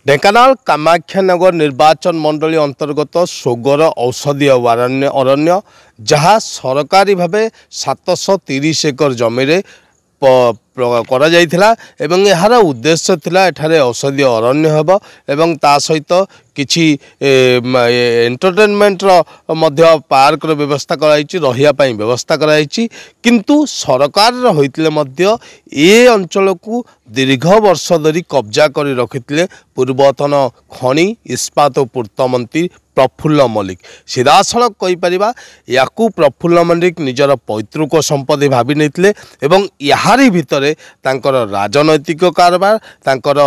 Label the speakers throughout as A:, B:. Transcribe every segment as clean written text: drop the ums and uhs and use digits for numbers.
A: ढेंकानाल कामाख्यानगर निर्वाचन मंडली अंतर्गत सोगर औषधीय अरण्य जहाँ सरकारी भावे 730 एकर जमी करा जाइथिला एवं यार उद्देश्य थिला एठारे औषधीय अरण्य हेबो एवं ता सहित किछि एंटरटेनमेंट रो मध्य पार्क रो व्यवस्था कराइछि रहिया पई व्यवस्था कराइछि किंतु सरकार रो होइतिले मध्य ए अंचल को दीर्घ वर्ष धरी कब्जा करी रखिथिले पूर्वतन खनि इस्पात और पूर्त मंत्री प्रफुल्ल मल्लिक सीधासलख कहि परिबा याकू प्रफुल्ल मल्लिक निजर पैतृक संपत्ति भावी नैतिले एवं याहारी भितरे तांकर राजनैतिक कारबार तांकर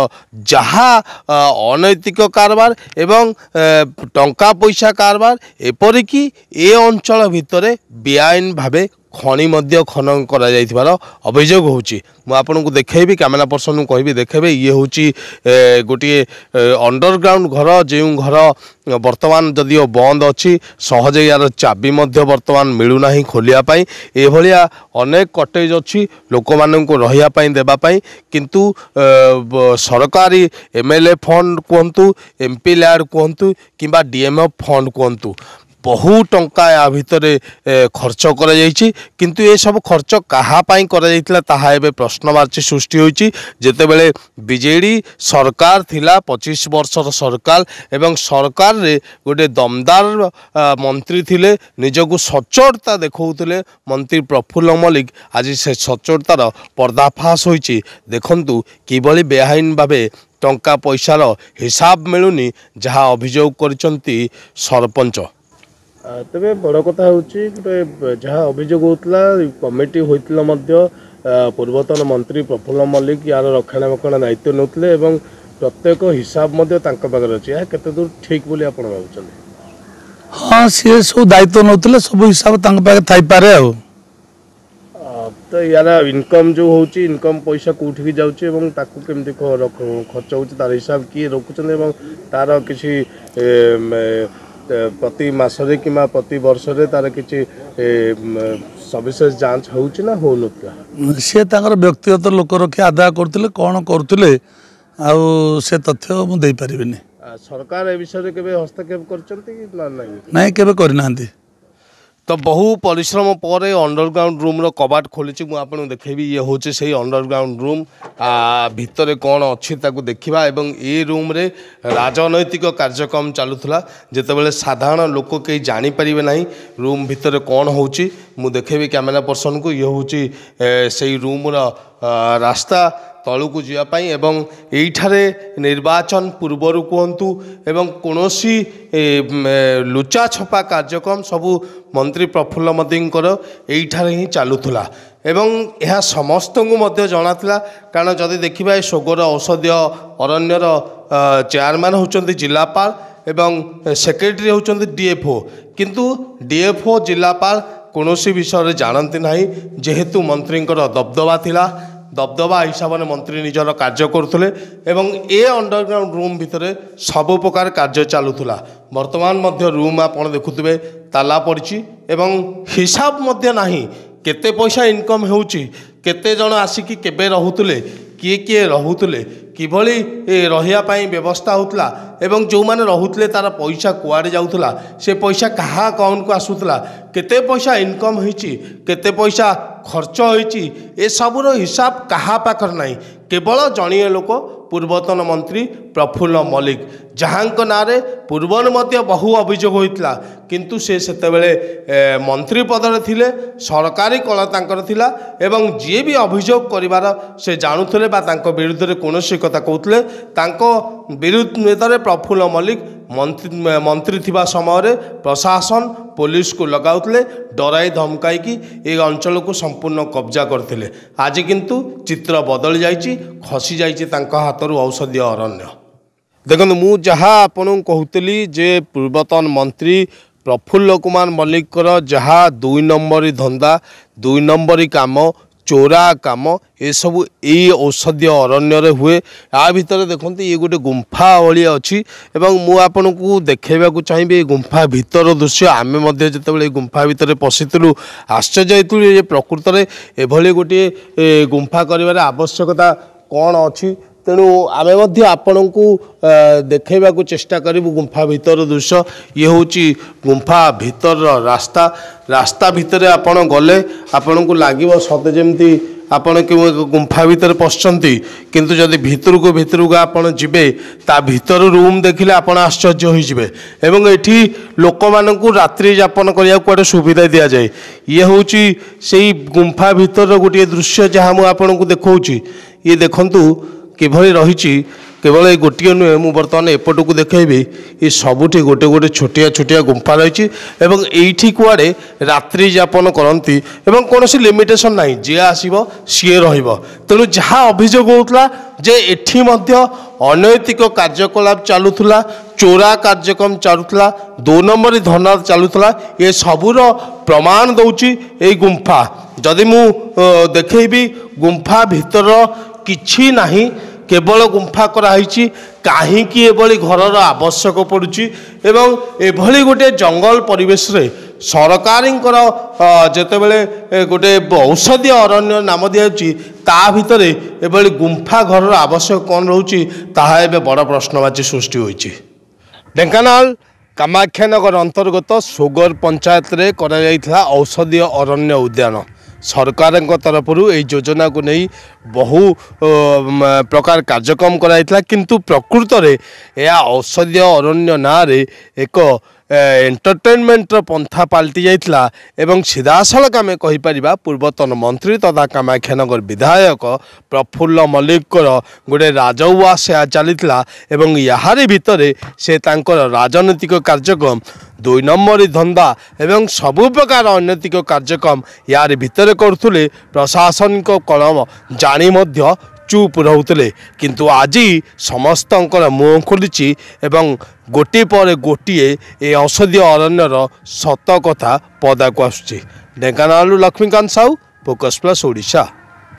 A: जहा अनैतिक कारबार एवं टंका पैसा कारबार एपरिकी ए अंचल भितरे बेआईन भावे खनि मध्य खनन करा जाइथिबार अभियोग होउची मु आपन को देखेबी कैमरा पर्सन को कहबी देखेबे ये होउची गोटे अंडरग्राउंड घर जे घर वर्तमान जदियो बंद अच्छी सहज यार चाबी मध्य वर्तमान मिलू नाही खोलिया पाई ए भलिया अनेक कटेज अच्छी लोक मानन को रहिया पाई देबा पाई किंतु सरकारी एमएलए फंड कहतु एमपी लैड कहतु किंबा डीएमएफ फंड कहतु बहु टंका या भितर खर्च करा जाइछि किंतु ये सब खर्च कहा पाई करा जाइतिला ताहा एबे प्रश्नवाची सृष्टि होइछि जेतेबेले बीजेडी सरकार थिला 25 वर्षर सरकार एवं सरकार रे गोटे दमदार मंत्री थिले निजको सचोटता देखौथिले मंत्री प्रफुल्ल मल्लिक आज से सचोटतार पर्दाफाश होइछि देखंतु किबळी बेआईन भावे टंका पैसार हिसाब मिलुनी जहाँ अभियोग करिसंती सरपंच
B: तेरे बड़ कथा गोटे जहाँ अभियोग होता कमिटी होता पूर्वतन मंत्री प्रफुल्ल मल्लिक यार रक्षणाबेक्षण दायित्व नौते प्रत्येक हिसाब अच्छे केते दूर ठीक बोली आप भावुं
C: हाँ सी सब दायित्व नौते सब हिसाब थपारे
B: तो यार इनकम जो हूँ इनकम पैसा कौटी जामती खर्च हो तार हिसाब किए रखुच्च तार किसी प्रति मासरे कि प्रति वर्ष तार किसी सविशेष जांच होउछि ना हो नथिला
C: से तांकर व्यक्तिगत लोक रखी आदाय करथिले कोन करथिले आ से तथ्य मु देई परिबिनी
B: सरकार ए विषय केबे हस्तक्षेप करचंती कि ना
C: नहीं केबे करनांती
A: तो बहु परिश्रम पर अंडरग्राउंड रूम रो कबाट खोली मु आपन देखेबी ये होचे से अंडरग्राउंड रूम भितर कौन अच्छी ताकू देखा एवं ए रूम रे राजनैतिक कार्यक्रम चलुला जितेबाला साधारण लोक कहीं जानीपर ना रूम भितर कौन होची मु देखेबी कैमरा पर्सन को ये होची से रूम रो रास्ता तलू जावाई एवं यठारे निर्वाचन पूर्वर कहतु एवं कौनसी लुचा छपा कार्यक्रम सबू मंत्री प्रफुल्ल मल्लिकर यठारे ही चलुला एवं यह समस्त को जनाला कारण जदि देखा सोगर औषधीय अरण्यर चेयरमैन होचंती जिलापाल एवं सेक्रेटरी होचंती डीएफओ किंतु डीएफओ जिलापाल कौनसी विषय जानती ना जेहेतु मंत्री दबदबा थिला दबदबा हिसाब से मंत्री निजर कार्य करुले एवं ए अंडरग्राउंड रूम भितर सबु प्रकार कार्य चलुला वर्तमान मध्य रूम आप देखुवे ताला पड़ी एवं हिसाब मध्य नाही केते पैसा इनकम होउची केते जन आसिकी केबे रहुतले किए किए रहुतले किभली रहिया पाई व्यवस्था होतला एवं जो माने रहुतले तार पैसा कुआडे जाउतला से पैसा कहा अकाउंट को आसुतला केते पैसा इनकम होईची केते पैसा खर्च होईची ए सबुर हिसाब कहा पाखर नाही केवल जणीय लोक पूर्वतन मंत्री प्रफुल्ल मल्लिक जहाँ नारे पूर्वर मध्य बहु अभियोग होता किंतु से सेतेबेले मंत्री पदर थिले सरकारी कला तांकर थिला एवं जी भी अभियोग करिवार से जानुथले बा तांको विरुद्ध रे कोनोसी कथा कहउतले तांको विरुद्ध में प्रफुल्ल मल्लिक मंत्री थिबा समय प्रशासन पुलिस को लगाउतले डराई धमकाई कि ए अंचल को संपूर्ण कब्जा करथिले आज किंतु चित्र बदल जाइछि खसी जाइछि तांको हाथरू औषधीय अरण्य देखो मु जहाँ आपन कहूली जे पूर्वतन मंत्री प्रफुल्ल कुमार मल्लिकर जहाँ 2 नंबरी धंदा 2 नंबरी काम चोरा काम ये सब ये औषधीय अरण्य हुए आ भितर देखते ये गोटे गुंफा भाई अच्छी एवं मु आपन को देखा चाहिए गुंफा भितर दृश्य आम जिते गुंफा भितर पशिलु आश्चर्य होती प्रकृत में एभली गोटे गुंफा कर आवश्यकता कौन अच्छी तेणु आमे मध्य आपणको देखैबाकू चेष्टा करूँ गुंफा भितर दृश्य ये हूँ गुंफा भितर रास्ता रास्ता भितर आपण गले आपण को लगे सते जमी आपण गुंफा भितर पशुंट किंतु जदि भितर आपण जिबे ता भितर रूम देखिले आपण आश्चर्य होइजिबे एवं एठी लोक मानकू रात्रि यापन करिया कुआडे सुविधा दिया जाए ये हूँ से गुंफा भितर गोटे दृश्य जहाँ मुझे आपन को देखौची ये देखंतु किभली रही केवल ये गोटे नुहे मुझे बर्तमान एपट को देखी ये सबुठी गोटे गोटे छोटिया छोटिया गुंफा रही एठी कुआडे रात्रि यापन करती कौन लिमिटेशन ना जी आसो सी रेणु जहाँ अभियोग होता जे एठी मध्य अनैतिक कार्यकलाप चलुला चोरा कार्यक्रम चलुला 2 नंबर धंदा चलुला ये सबूर प्रमाण दौची ये गुंफा जदि मु देखी गुंफा भितर किछि नाही केवल गुंफा कराई कहीं एभली घर आवश्यक पड़ुची एवं एभली गोटे जंगल परिवेश रे सरकारଙ୍କର जेतेबेले गोटे औषधीय अरण्य नाम दियाउची ता भितर एभली गुंफा घर आवश्यक कौन रोची ताहा एबे बड़ प्रश्नवाची सृष्टि होईची। ढेंकानाल कामाख्यानगर अंतर्गत सोगर पंचायत रे करा जायथिला औषधीय अरण्य उद्यान सरकार तरफ योजना को नहीं बहु प्रकार कार्यक्रम कराइथिला किंतु प्रकृत रे या औषधीय अरण्य ना रे एक एंटरटेनमेंट पंथा पलटि जाइथिला एवं सीधासलख आम कहीपर पूर्वतन मंत्री तथा कामाख्यानगर विधायक प्रफुल्ल मल्लिक गोटे राजउवास चलीथिला एवं याहारी भितर से तांकर राजनीतिक कार्यक्रम 2 नंबर धंदा एवं सबु प्रकार अनैतिक कार्यक्रम यार भितर करुले प्रशासनिक कलम जानी मध्य चुप रोते किंतु आज समस्त मुह खोली एवं गोटे पर गोटे ए औषधीय अरण्यर सत कथा पदा को आसुची। ढेंकानालू लक्ष्मीकांत साहू फोकस प्लस ओडिशा।